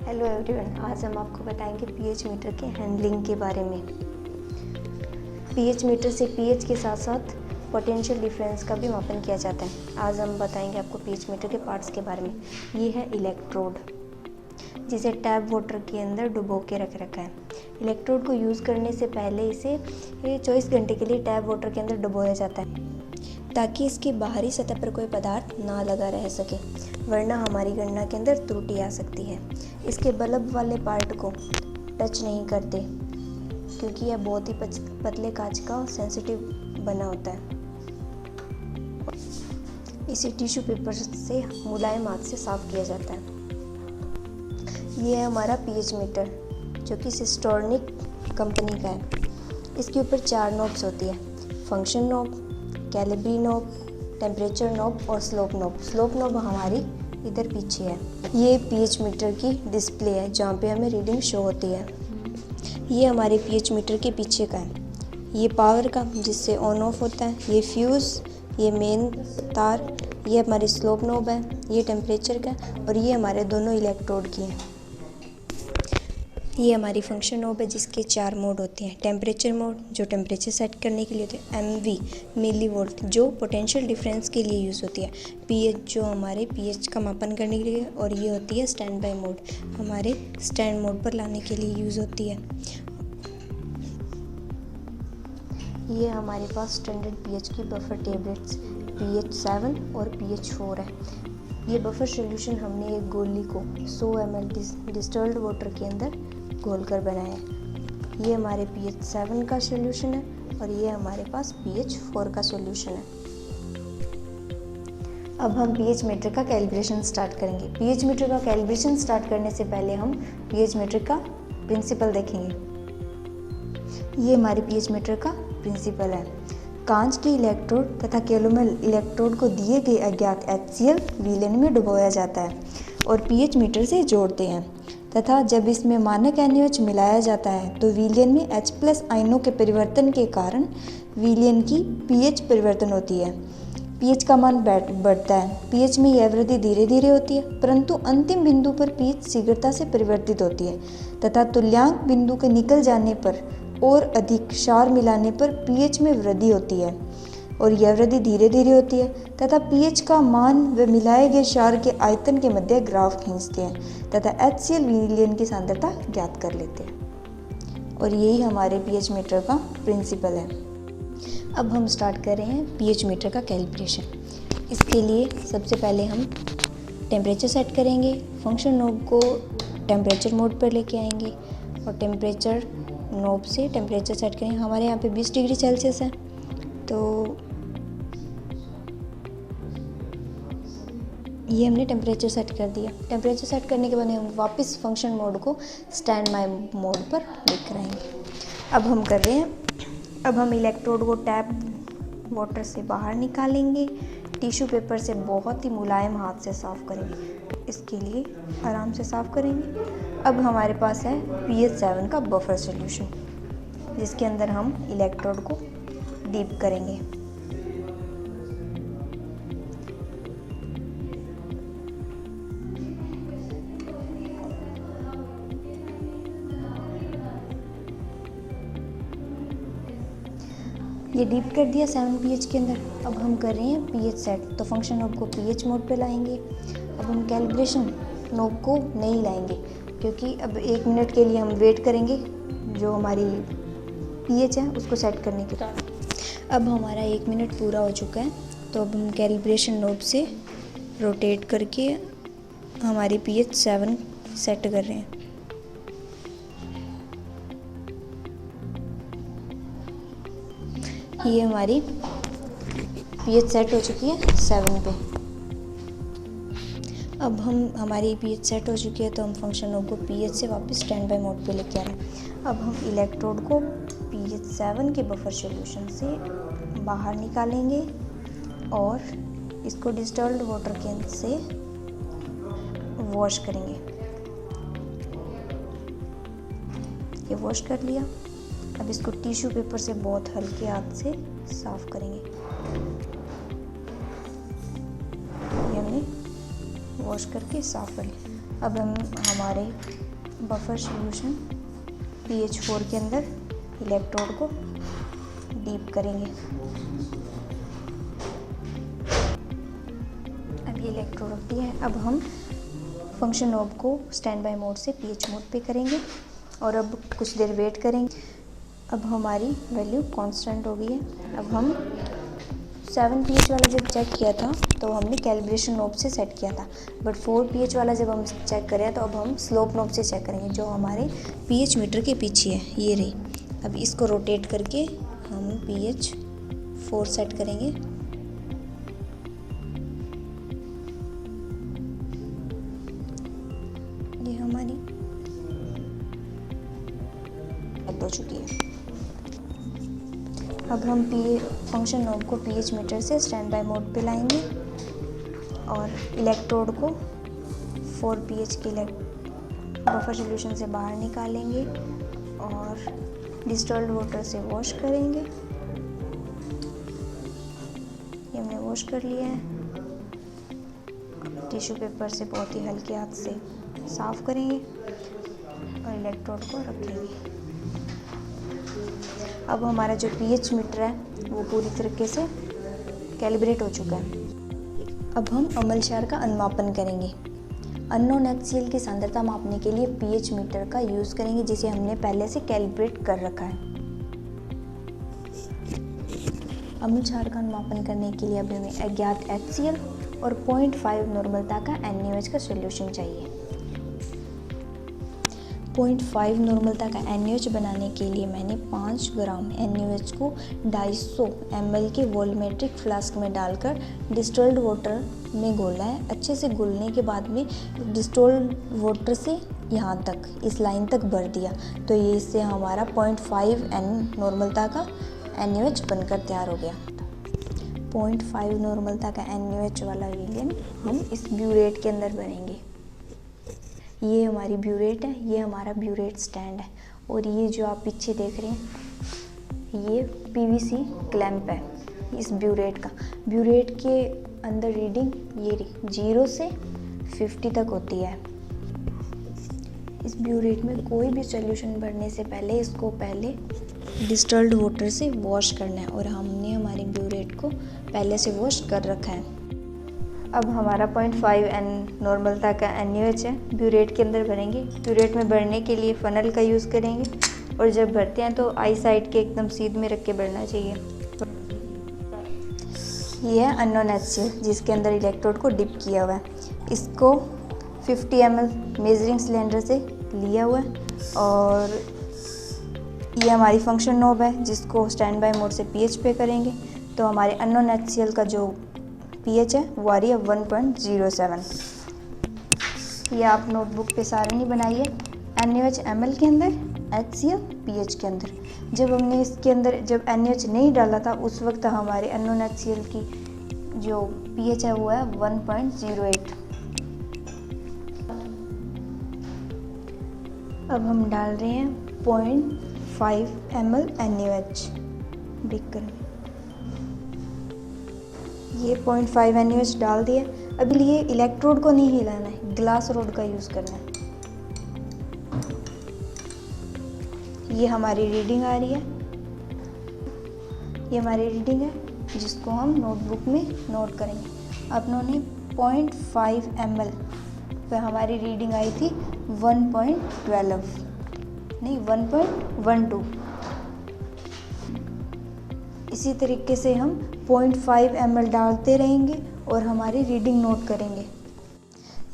Hello everyone, आज हम आपको बताएंगे पीएच मीटर के हैंडलिंग के बारे में। पीएच मीटर से पीएच के साथ साथ पोटेंशियल डिफरेंस का भी मापन किया जाता है। आज हम बताएंगे आपको पीएच मीटर के पार्ट्स के बारे में। ये है इलेक्ट्रोड, जिसे टैप वाटर के अंदर डुबो के रख रखा है। इलेक्ट्रोड को यूज़ करने से पहले इसे 24 घंटे के लिए टैप वाटर के अंदर डुबोया जाता है, ताकि इसकी बाहरी सतह पर कोई पदार्थ ना लगा रह सके, वरना हमारी गणना के अंदर त्रुटि आ सकती है। इसके बल्ब वाले पार्ट को टच नहीं करते, क्योंकि यह बहुत ही पतले कांच का सेंसिटिव बना होता है। इसे टिश्यू पेपर से मुलायम हाथ से साफ किया जाता है। ये है हमारा पीएच मीटर, जो कि सिस्टोर्निक कंपनी का है। इसके ऊपर 4 नॉब्स होती है: function knob, Calibri knob, temperature knob और स्लोप नॉब। स्लोप नॉब हमारी इधर पीछे है। ये पीएच मीटर की डिस्प्ले है, जहाँ पे हमें रीडिंग शो होती है। ये हमारे पीएच मीटर के पीछे का है। ये पावर का, जिससे ऑन ऑफ होता है। ये फ्यूज़, ये मेन तार, ये हमारी स्लोप नॉब है। ये टेम्परेचर का, और ये हमारे दोनों इलेक्ट्रोड की है। ये हमारी फंक्शन नॉब है, जिसके 4 मोड होते हैं। टेम्परेचर मोड, जो टेम्परेचर सेट करने के लिए होते हैं। एमवी, मिली वोल्ट, जो पोटेंशियल डिफरेंस के लिए यूज़ होती है। पीएच, जो हमारे पीएच का मापन करने के लिए, और ये होती है स्टैंड बाय मोड, हमारे स्टैंड मोड पर लाने के लिए यूज़ होती है। ये हमारे पास स्टैंडर्ड पीएच की बफर टेबलेट्स pH 7 और pH 4 है। ये बफर सोल्यूशन हमने एक गोली को 100 ml डिस्टिल्ड वाटर के अंदर घोल कर बनाया है। ये हमारे pH 7 का सोल्यूशन है, और ये हमारे पास pH 4 का सोल्यूशन है। अब हम pH मीटर का कैलिब्रेशन स्टार्ट करेंगे। pH मीटर का कैलिब्रेशन स्टार्ट करने से पहले हम pH मीटर का प्रिंसिपल देखेंगे। ये हमारे pH मीटर का प्रिंसिपल है। कांच के इलेक्ट्रोड तथा कैलोमल इलेक्ट्रोड को दिए गए अज्ञात HCl विलयन में डुबोया जाता है और pH मीटर से जोड़ते हैं, तथा जब इसमें मानक NaOH मिलाया जाता है तो विलयन में H+ आयनों के परिवर्तन के कारण विलयन की pH परिवर्तन होती है। pH का मान बढ़ता है। pH में यह वृद्धि धीरे धीरे होती है, परंतु अंतिम बिंदु पर pH शीघ्रता से परिवर्तित होती है, तथा तुल्यांक बिंदु के निकल जाने पर और अधिक क्षार मिलाने पर pH में वृद्धि होती है, और यह वृद्धि धीरे धीरे होती है, तथा pH का मान व मिलाए गए क्षार के आयतन के मध्य ग्राफ खींचते हैं तथा HCl विलयन की सांद्रता ज्ञात कर लेते हैं। और यही हमारे pH मीटर का प्रिंसिपल है। अब हम स्टार्ट कर रहे हैं pH मीटर का कैलिब्रेशन। इसके लिए सबसे पहले हम टेम्परेचर सेट करेंगे। फंक्शन नॉब को टेम्परेचर मोड पर लेके आएंगे और टेम्परेचर नॉब से टेम्परेचर सेट करेंगे। हमारे यहाँ पे 20 डिग्री सेल्सियस है, तो ये हमने टेम्परेचर सेट कर दिया। टेम्परेचर सेट करने के बाद हम वापस फंक्शन मोड को स्टैंड बाय मोड पर लेकर आएंगे। अब हम कर रहे हैं, अब हम इलेक्ट्रोड को टैप वाटर से बाहर निकालेंगे। टिश्यू पेपर से बहुत ही मुलायम हाथ से साफ़ करेंगे। इसके लिए आराम से साफ़ करेंगे। अब हमारे पास है pH 7 का बफर सॉल्यूशन, जिसके अंदर हम इलेक्ट्रोड को डीप करेंगे। ये डीप कर दिया 7 pH के अंदर। अब हम कर रहे हैं pH सेट, तो फंक्शन नॉब को pH मोड पे लाएंगे। अब हम कैलिब्रेशन नॉब को नहीं लाएंगे, क्योंकि अब 1 मिनट के लिए हम वेट करेंगे जो हमारी pH है उसको सेट करने के लिए। अब हमारा 1 मिनट पूरा हो चुका है, तो अब हम कैलिब्रेशन नॉब से रोटेट करके हमारी pH 7 सेट कर रहे हैं। ये हमारी pH सेट हो चुकी है 7 पे। अब हमारी pH सेट हो चुकी है, तो हम फंक्शन नॉब को pH से वापस स्टैंड बाय मोड पे लेके आ रहे हैं। अब हम इलेक्ट्रोड को pH 7 के बफर सॉल्यूशन से बाहर निकालेंगे और इसको डिस्टिल्ड वाटर के से वॉश करेंगे। ये वॉश कर लिया। अब इसको टिश्यू पेपर से बहुत हल्के हाथ से साफ करेंगे। ये हमने वॉश करके साफ कर लिया। अब हम हमारे बफर सॉल्यूशन pH4 के अंदर इलेक्ट्रोड को डीप करेंगे। अब ये इलेक्ट्रोड रख दिया है। अब हम फंक्शन नॉब को स्टैंड बाय मोड से pH मोड पे करेंगे और अब कुछ देर वेट करेंगे। अब हमारी वैल्यू कांस्टेंट हो गई है। अब हम 7 pH वाला जब चेक किया था तो हमने कैलिब्रेशन नॉब से सेट किया था, बट 4 pH वाला जब हम चेक करें तो अब हम स्लोप नॉब से चेक करेंगे, जो हमारे pH मीटर के पीछे है, ये रही। अब इसको रोटेट करके हम pH 4 सेट करेंगे। ये हमारी हो चुकी है। अब हम फंक्शन नॉब को pH मीटर से स्टैंड बाय मोड पे लाएंगे और इलेक्ट्रोड को 4 pH के बफर सॉल्यूशन से बाहर निकालेंगे और डिस्टिल्ड वाटर से वॉश करेंगे। ये हमने वॉश कर लिया है। टिश्यू पेपर से बहुत ही हल्के हाथ से साफ करेंगे और इलेक्ट्रोड को रखेंगे। अब हमारा जो pH मीटर है वो पूरी तरीके से कैलिब्रेट हो चुका है। अब हम अम्ल क्षार का अनुमापन करेंगे। अननोन HCl की सांद्रता मापने के लिए pH मीटर का यूज़ करेंगे, जिसे हमने पहले से कैलिब्रेट कर रखा है। अम्ल क्षार का अनुमापन करने के लिए अब हमें अज्ञात HCl और 0.5 नॉर्मलता का NaOH का सॉल्यूशन चाहिए। 0.5 नॉर्मलता का NaOH बनाने के लिए मैंने 5 ग्राम NaOH को 250 ml के वॉल्यूमेट्रिक फ्लास्क में डालकर डिस्टिल्ड वाटर में घोला है। अच्छे से घुलने के बाद में डिस्टिल्ड वाटर से यहाँ तक इस लाइन तक भर दिया, तो ये इससे हमारा 0.5 नॉर्मलता का NaOH बनकर तैयार हो गया। 0.5 नॉर्मलता का NaOH वाला विलियन हम इस ब्यूरेट के अंदर भरेंगे। ये हमारी ब्यूरेट है, ये हमारा ब्यूरेट स्टैंड है और ये जो आप पीछे देख रहे हैं ये PVC क्लैंप है इस ब्यूरेट का। ब्यूरेट के अंदर रीडिंग ये 0 से 50 तक होती है। इस ब्यूरेट में कोई भी सॉल्यूशन भरने से पहले इसको पहले डिस्टिल्ड वाटर से वॉश करना है और हमने हमारी ब्यूरेट को पहले से वॉश कर रखा है। अब हमारा 0.5 नॉर्मलता का NaOH है, ब्यूरेट के अंदर भरेंगे। ब्यूरेट में भरने के लिए फनल का यूज़ करेंगे और जब भरते हैं तो आई साइड के एकदम सीध में रख के भरना चाहिए। ये है अननोन HCl जिसके अंदर इलेक्ट्रोड को डिप किया हुआ है। इसको 50 ml मेजरिंग सिलेंडर से लिया हुआ है और ये हमारी फंक्शन नॉब है जिसको स्टैंड बाय मोड से pH पे करेंगे, तो हमारे अननोन HCl का जो pH है वो आ रही है 1.07। ये आप नोटबुक पे सारणी बनाइए, NaOH ml के अंदर, HCl pH के अंदर। जब हमने इसके अंदर जब NaOH नहीं डाला था उस वक्त हमारे अननोन HCl की जो pH है वो है 1.08। अब हम डाल रहे हैं 0.5 ml NaOH बेकर। ये 0.5 NaOH डाल दिया। अभी ये इलेक्ट्रोड को नहीं हिलाना है, ग्लास रोड का यूज़ करना है। ये हमारी रीडिंग आ रही है, ये हमारी रीडिंग है जिसको हम नोटबुक में नोट करेंगे। अपनों 0.5 ml पे हमारी रीडिंग आई थी 1.12 नहीं 1.12। इसी तरीके से हम 0.5 ml डालते रहेंगे और हमारी रीडिंग नोट करेंगे।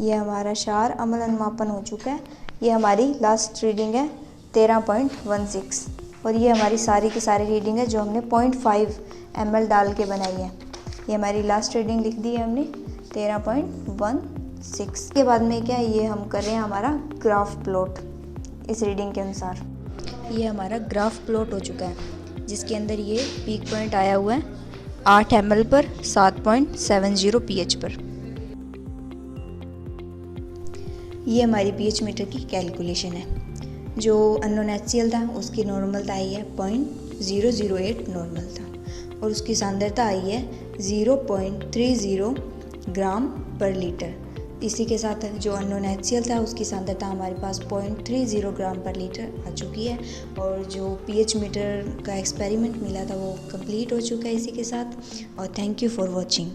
ये हमारा क्षार अम्ल अनुमापन हो चुका है। ये हमारी लास्ट रीडिंग है 13.16 और ये हमारी सारी की सारी रीडिंग है जो हमने 0.5 ml डाल के बनाई है। ये हमारी लास्ट रीडिंग लिख दी है हमने 13.16। के बाद में क्या ये हम कर रहे हैं हमारा ग्राफ प्लॉट इस रीडिंग के अनुसार। ये हमारा ग्राफ प्लॉट हो चुका है जिसके अंदर ये पीक पॉइंट आया हुआ है 8 ml पर 7.70 pH पर। ये हमारी pH मीटर की कैलकुलेशन है। जो अननोन HCl था उसकी नॉर्मलता आई है 0.008 नॉर्मलता और उसकी सांद्रता आई है 0.30 ग्राम पर लीटर। इसी के साथ जो अननोन HCl था उसकी सांद्रता हमारे पास 0.30 ग्राम पर लीटर आ चुकी है और जो pH मीटर का एक्सपेरिमेंट मिला था वो कंप्लीट हो चुका है इसी के साथ। और थैंक यू फॉर वॉचिंग।